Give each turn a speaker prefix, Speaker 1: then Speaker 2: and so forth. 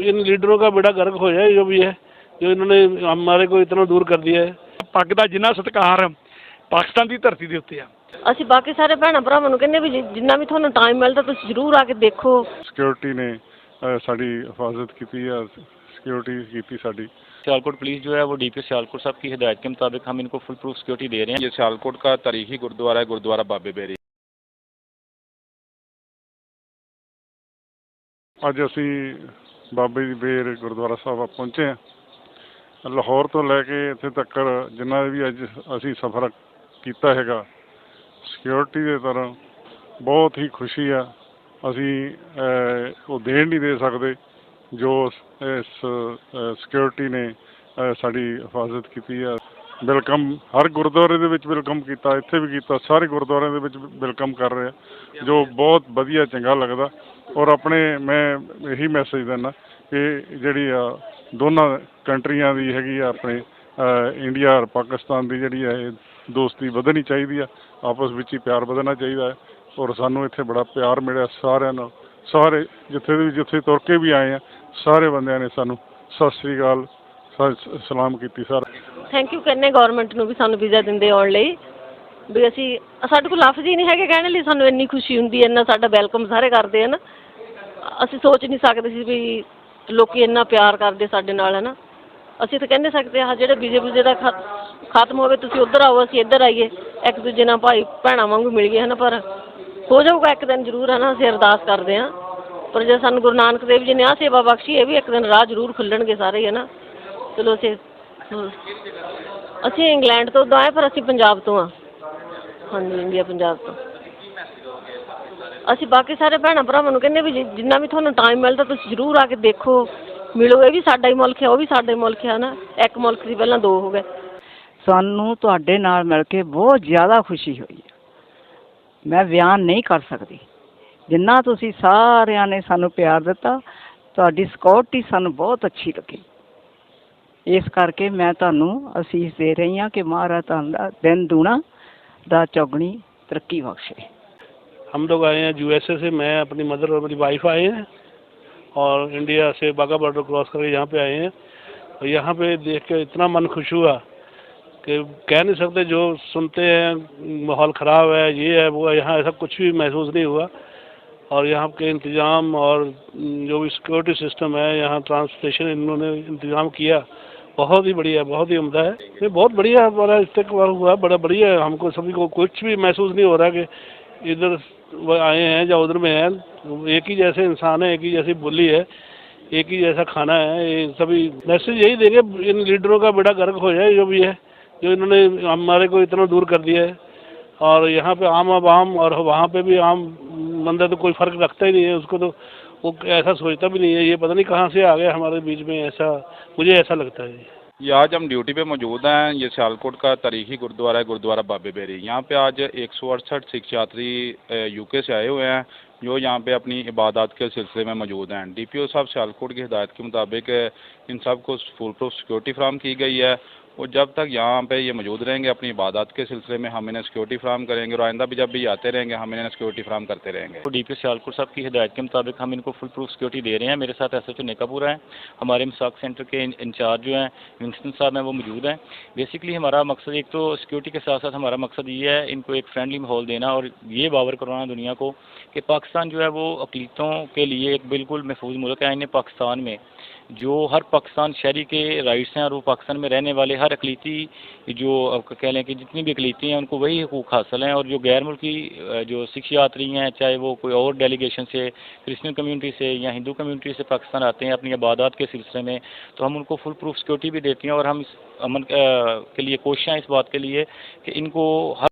Speaker 1: इन लीडरों का बेड़ा गर्क हो जाए जो भी है, जो इन्होंने हमारे को इतना दूर कर दिया है।
Speaker 2: पग का जिन्ना सत्कार पाकिस्तान की धरती के उत्ते आ।
Speaker 3: ਅਸੀਂ ਬਾਕੀ ਸਾਰੇ ਭੈਣਾਂ ਭਰਾਵਾਂ ਨੂੰ ਕਹਿੰਦੇ ਵੀ ਜਿੰਨਾ ਵੀ ਤੁਹਾਨੂੰ ਟਾਈਮ ਮਿਲਦਾ ਤੁਸੀਂ ਜ਼ਰੂਰ ਆ ਕੇ ਦੇਖੋ।
Speaker 4: सिक्योरिटी ने साड़ी हिफाजत की, सिक्योरिटी की साड़ी।
Speaker 5: सियालकोट पुलिस जो है वो DPO सियालकोट साहब की हिदायत के मुताबिक हम इनको फुल प्रूफ सिक्योरिटी दे रहे हैं।
Speaker 6: ये सियालकोट का तारीखी गुरुद्वारा है, गुरुद्वारा बाबे बेरी।
Speaker 4: ਅੱਜ ਅਸੀਂ ਬਾਬੇ ਦੀ ਬੇਰ ਗੁਰਦੁਆਰਾ ਸਾਹਿਬ ਪਹੁੰਚੇ ਹਾਂ। ਲਾਹੌਰ ਤੋਂ ਲੈ ਕੇ ਇੱਥੇ ਤੱਕ ਜਿੰਨਾ ਵੀ ਅੱਜ ਅਸੀਂ ਸਫ਼ਰ ਕੀਤਾ ਹੈਗਾ, ਸਿਕਿਉਰਿਟੀ ਦੇ ਤਰ੍ਹਾਂ ਬਹੁਤ ਹੀ ਖੁਸ਼ੀ ਆ। ਅਸੀਂ ਉਹ ਦੇਣ ਨਹੀਂ ਦੇ ਸਕਦੇ ਜੋ ਇਸ ਸਿਕਿਉਰਿਟੀ ਨੇ ਸਾਡੀ ਹਿਫਾਜ਼ਤ ਕੀਤੀ ਆ। ਵੈਲਕਮ ਹਰ ਗੁਰਦੁਆਰੇ ਦੇ ਵਿੱਚ ਵੈਲਕਮ ਕੀਤਾ, ਇੱਥੇ ਵੀ ਕੀਤਾ, ਸਾਰੇ ਗੁਰਦੁਆਰਿਆਂ ਦੇ ਵਿੱਚ ਵੈਲਕਮ ਕਰ ਰਹੇ ਆ, ਜੋ ਬਹੁਤ ਵਧੀਆ ਚੰਗਾ ਲੱਗਦਾ। ਔਰ ਆਪਣੇ ਮੈਂ ਇਹੀ ਮੈਸੇਜ ਦਿੰਦਾ ਕਿ ਜਿਹੜੀ ਆ ਦੋਨਾਂ ਕੰਟਰੀਆਂ ਦੀ ਹੈਗੀ ਆ, ਆਪਣੇ ਇੰਡੀਆ ਔਰ ਪਾਕਿਸਤਾਨ ਦੀ ਜਿਹੜੀ ਆ ਇਹ ਦੋਸਤੀ ਵਧਣੀ ਚਾਹੀਦੀ ਆ, ਆਪਸ ਵਿੱਚ ਹੀ ਪਿਆਰ ਵਧਣਾ ਚਾਹੀਦਾ ਹੈ। ਔਰ ਸਾਨੂੰ ਇੱਥੇ ਬੜਾ ਪਿਆਰ ਮਿਲਿਆ ਸਾਰਿਆਂ ਨਾਲ, ਸਾਰੇ ਜਿੱਥੇ ਤੁਰ ਕੇ ਵੀ ਆਏ ਆ ਸਾਰੇ ਬੰਦਿਆਂ ਨੇ ਸਾਨੂੰ ਸਤਿ ਸ਼੍ਰੀ ਅਕਾਲ ਸਲਾਮ ਕੀਤੀ। ਸਾਰੇ
Speaker 3: ਥੈਂਕ ਯੂ ਕਹਿੰਦੇ ਗਵਰਨਮੈਂਟ ਨੂੰ ਵੀ ਸਾਨੂੰ ਵੀਜ਼ਾ ਦਿੰਦੇ ਆਉਣ ਲਈ, ਵੀ ਅਸੀਂ ਸਾਡੇ ਕੋਲ ਲਫ਼ਜ਼ ਹੀ ਨਹੀਂ ਹੈਗੇ ਕਹਿਣ ਲਈ, ਸਾਨੂੰ ਇੰਨੀ ਖੁਸ਼ੀ ਹੁੰਦੀ ਹੈ, ਇੰਨਾ ਸਾਡਾ ਵੈਲਕਮ ਸਾਰੇ ਕਰਦੇ ਹਨ। ਅਸੀਂ ਸੋਚ ਨਹੀਂ ਸਕਦੇ ਸੀ ਵੀ ਲੋਕ ਇੰਨਾ ਪਿਆਰ ਕਰਦੇ ਸਾਡੇ ਨਾਲ, ਹੈ ਨਾ। ਅਸੀਂ ਤਾਂ ਕਹਿੰਦੇ ਸਕਦੇ ਹਾਂ ਜਿਹੜੇ ਵੀਜ਼ੇ ਦਾ ਖਤਮ ਹੋਵੇ ਤੁਸੀਂ ਉੱਧਰ ਆਓ ਅਸੀਂ ਇੱਧਰ ਆਈਏ, ਇੱਕ ਦੂਜੇ ਨਾਲ ਭਾਈ ਭੈਣਾਂ ਵਾਂਗੂ ਮਿਲ ਗਏ, ਹੈ ਨਾ। ਪਰ ਹੋ ਜਾਊਗਾ ਇੱਕ ਦਿਨ ਜ਼ਰੂਰ, ਹੈ ਨਾ। ਅਸੀਂ ਅਰਦਾਸ ਕਰਦੇ ਹਾਂ, ਪਰ ਜੇ ਸਾਨੂੰ ਗੁਰੂ ਨਾਨਕ ਦੇਵ ਜੀ ਨੇ ਆਹ ਸੇਵਾ ਬਖਸ਼ੀ, ਇਹ ਵੀ ਇੱਕ ਦਿਨ ਰਾਹ ਜ਼ਰੂਰ ਖੁੱਲ੍ਹਣਗੇ ਸਾਰੇ, ਹੈ ਨਾ। ਚਲੋ ਅਸੀਂ ਇੰਗਲੈਂਡ ਤੋਂ ਆਏ, ਪਰ ਅਸੀਂ ਪੰਜਾਬ ਤੋਂ ਹਾਂ। ਹਾਂਜੀ, ਇੰਡੀਆ ਪੰਜਾਬ ਤੋਂ। ਅਸੀਂ ਬਾਕੀ ਸਾਰੇ ਭੈਣਾਂ ਭਰਾਵਾਂ ਨੂੰ ਕਹਿੰਦੇ ਵੀ ਜਿੰਨਾ ਵੀ ਤੁਹਾਨੂੰ ਟਾਈਮ ਮਿਲਦਾ ਤੁਸੀਂ ਜ਼ਰੂਰ ਆ ਕੇ ਦੇਖੋ, ਮਿਲੋ। ਇਹ ਵੀ ਸਾਡਾ ਹੀ ਮੁਲਕ ਹੈ, ਉਹ ਵੀ ਸਾਡੇ ਮੁਲਕ ਹੈ ਨਾ। ਇੱਕ ਮੁਲਕ ਸੀ ਪਹਿਲਾਂ ਦੋ ਹੋ ਗਏ।
Speaker 7: ਸਾਨੂੰ ਤੁਹਾਡੇ ਨਾਲ ਮਿਲ ਕੇ ਬਹੁਤ ਜ਼ਿਆਦਾ ਖੁਸ਼ੀ ਹੋਈ ਹੈ, ਮੈਂ ਬਿਆਨ ਨਹੀਂ ਕਰ ਸਕਦੀ। ਜਿੰਨਾ ਤੁਸੀਂ ਸਾਰਿਆਂ ਨੇ ਸਾਨੂੰ ਪਿਆਰ ਦਿੱਤਾ, ਤੁਹਾਡੀ ਸਿਕਿਉਰਿਟੀ ਸਾਨੂੰ ਬਹੁਤ ਅੱਛੀ ਲੱਗੀ। ਇਸ ਕਰਕੇ ਮੈਂ ਤੁਹਾਨੂੰ ਅਸੀਸ ਦੇ ਰਹੀ ਹਾਂ ਕਿ ਮਹਾਰਾਜ ਤੁਹਾਨੂੰ ਦਿਨ ਦੂਣਾ ਦਾ ਚੌਗਣੀ तरक्की बख्शे।
Speaker 1: हम लोग आए हैं USA से, मैं अपनी मदर और मेरी वाइफ आए हैं, और इंडिया से बाघा बॉर्डर क्रॉस करके यहाँ पे आए हैं। और यहाँ पे देख के इतना मन खुश हुआ कि कह नहीं सकते। जो सुनते हैं माहौल ख़राब है, ये है वो है, यहाँ ऐसा कुछ भी महसूस नहीं हुआ। और यहाँ के इंतज़ाम और जो भी सिक्योरिटी सिस्टम है, यहाँ ट्रांसपोर्टेशन इन्होंने इंतज़ाम किया, बहुत ही बढ़िया, बहुत ही उम्दा है। ये बहुत बढ़िया हमारा इस्तेकबाल हुआ, बड़ा बढ़िया है। हमको सभी को कुछ भी महसूस नहीं हो रहा कि इधर आए हैं या उधर में हैं। एक ही जैसे इंसान है, एक ही जैसी बोली है, एक ही जैसा खाना है। ये सभी मैसेज यही देंगे इन लीडरों का बेड़ा गर्क हो जाए जो भी है, जो इन्होंने हमारे को इतना दूर कर दिया है। और यहाँ पे आम आवाम और वहाँ पे भी आम बंदा तो कोई फ़र्क रखता ही नहीं है, उसको तो वो ऐसा सोचता भी नहीं है। ये पता नहीं कहाँ से आ गया हमारे बीच में, ऐसा मुझे ऐसा लगता है।
Speaker 6: ये आज हम ड्यूटी पे मौजूद हैं। ये सियालकोट का तारीखी गुरुद्वारा है, गुरुद्वारा बाबे बेरी। यहाँ पे आज 168 सिख यात्री UK से आए हुए हैं, जो यहाँ पे अपनी इबादत के सिलसिले में मौजूद हैं। DPO साहब सियालकोट की हिदायत के मुताबिक इन सब को फुल प्रूफ सिक्योरिटी फ्राहम की गई है। और जब तक यहाँ पे ये मौजूद रहेंगे अपनी इबादत के सिलसिले में, हम इन्हें सिक्योरिटी फ्राहम करेंगे। और आइंदा भी जब भी आते रहेंगे हम इन्हें सिक्योरिटी फ्राहम करते रहेंगे।
Speaker 5: तो DPO सियालकोट साहब की हिदायत के मुताबिक हम इनको फुल प्रूफ सिक्योरिटी दे रहे हैं। मेरे साथ SHO नेकापुरा है, हमारे मिसाक सेंटर के इंचार्ज जो हैं विंगस्टन साहब हैं, वो मौजूद हैं। बेसिकली हमारा मकसद एक तो सिक्योरिटी के साथ साथ हमारा मकसद ये है इनको एक फ्रेंडली माहौल देना और ये बावर करवाना दुनिया को कि पाकिस्तान जो है वो अक़लीतों के लिए एक बिल्कुल महफूज मुल्क है। इन्हें पाकिस्तान में जो हर पाकिस्तान शहरी के राइट्स हैं और वो पाकिस्तान में रहने वाले हर अक़लीती जो कह लें कि जितनी भी अक़लीती हैं उनको वही हकूक़ हासिल हैं। और जो गैर मुल्की जो सिख यात्री हैं, चाहे वो कोई और डेलीगेशन से, क्रिश्चियन कम्यूनिटी से या हिंदू कम्यूनिटी से पाकिस्तान आते हैं अपनी इबादत के सिलसिले में, तो हम उनको फुल प्रूफ सिक्योरिटी भी देती हैं। और हम इस अमन के लिए कोशिश हैं इस बात के लिए कि इनको हर